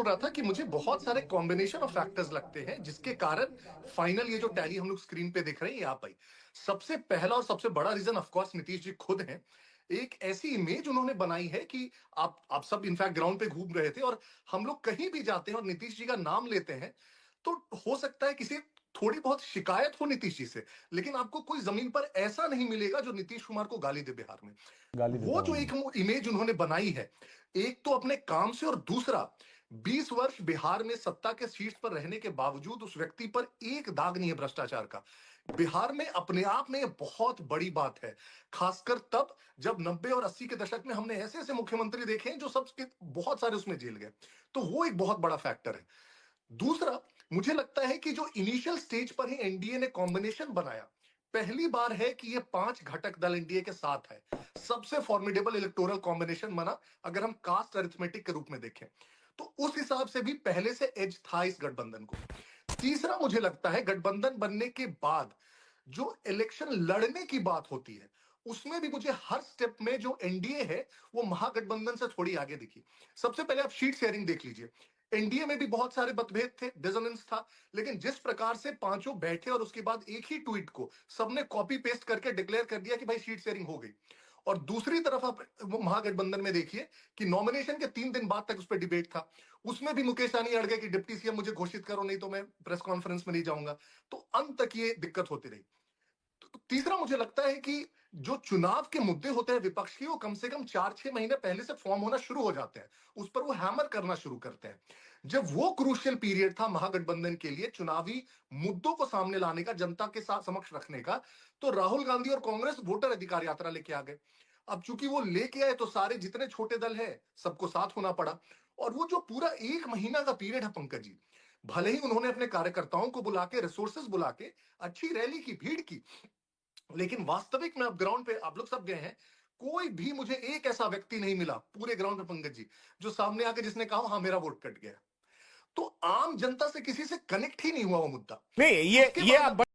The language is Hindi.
रहा था कि मुझे बहुत सारे कॉम्बिनेशन ऑफ फैक्टर्स लगते हैं जिसके कारण फाइनल ये जो टैली हम लोग स्क्रीन पे देख रहे हैं ये आ पाई। सबसे पहला और सबसे बड़ा reason of course Nitish ji खुद हैं। एक ऐसी इमेज उन्होंने बनाई है कि आप सब इनफैक्ट ग्राउंड पे घूम रहे थे और हम लोग कहीं भी जाते हैं और नीतीश जी का नाम लेते हैं तो हो सकता है किसी थोड़ी बहुत शिकायत हो नीतीश जी से, लेकिन आपको कोई जमीन पर ऐसा नहीं मिलेगा जो नीतीश कुमार को गाली दे बिहार में। गाली देता वो जो हूँ एक इमेज उन्होंने बनाई है, एक तो अपने काम से और दूसरा 20 वर्ष बिहार में सत्ता के शीर्ष पर रहने के बावजूद उस व्यक्ति पर एक दाग नहीं है भ्रष्टाचार का। बिहार में अपने आप में ये बहुत बड़ी बात है, खासकर तब जब 90 और 80 के दशक में हमने ऐसे ऐसे मुख्यमंत्री देखे हैं जो सबके बहुत सारे उसमें जेल गए। तो वो एक बहुत बड़ा फैक्टर है। दूसरा, मुझे लगता है कि जो इनिशियल स्टेज पर ही एनडीए ने कॉम्बिनेशन बनाया, पहली बार है कि ये 5 घटक दल एनडीए के साथ है। सबसे फॉर्मिडेबल इलेक्टोरल कॉम्बिनेशन बना अगर हम कास्ट अरिथमेटिक के रूप में देखें, तो उस हिसाब से भी पहले से एज था इस गठबंधन को। तीसरा, मुझे लगता है गठबंधन बनने के बाद जो इलेक्शन लड़ने की बात होती है, उसमें भी मुझे हर स्टेप में जो एनडीए है वो महागठबंधन से थोड़ी आगे दिखी। सबसे पहले आप शीट शेयरिंग देख लीजिए। एनडीए में भी बहुत सारे मतभेद थे, डिसोनेंस था, लेकिन जिस प्रकार से पांचों बैठे और उसके बाद एक ही ट्वीट को सबने कॉपी पेस्ट करके डिक्लेयर कर दिया कि भाई शीट शेयरिंग हो गई। और दूसरी तरफ आप वो महागठबंधन में देखिए कि नॉमिनेशन के 3 दिन बाद तक उस पर डिबेट था। उसमें भी मुकेश सहनी अड़ गए कि डिप्टी सीएम मुझे घोषित करो नहीं तो मैं प्रेस कॉन्फ्रेंस में नहीं जाऊंगा। तो अंत तक ये दिक्कत होती रही। तो तीसरा, मुझे लगता है कि जो चुनाव के मुद्दे होते हैं विपक्ष की, वो कम से कम 4-6 महीने पहले से फॉर्म होना शुरू हो जाते हैं, उस पर वो हैमर करना शुरू करते हैं। जब वो क्रूशियल पीरियड था महागठबंधन के लिए चुनावी मुद्दों को सामने लाने का, जनता के साथ समक्ष रखने का, तो राहुल गांधी और कांग्रेस वोटर अधिकार यात्रा लेके आ गए। अब चूंकि वो लेके आए तो सारे जितने छोटे दल हैं सबको साथ होना पड़ा। और वो जो पूरा 1 महीना का पीरियड है पंकज जी, भले ही उन्होंने अपने कार्यकर्ताओं को बुला के, रिसोर्सेस बुला के अच्छी रैली की, भीड़ की, लेकिन वास्तविक में अब ग्राउंड पे आप लोग सब गए हैं, कोई भी मुझे एक ऐसा व्यक्ति नहीं मिला पूरे ग्राउंड पे पंकज जी जो सामने आके जिसने कहा हाँ मेरा वोट कट गया। तो आम जनता से किसी से कनेक्ट ही नहीं हुआ वो मुद्दा। नहीं, ये उसके ये बाद आप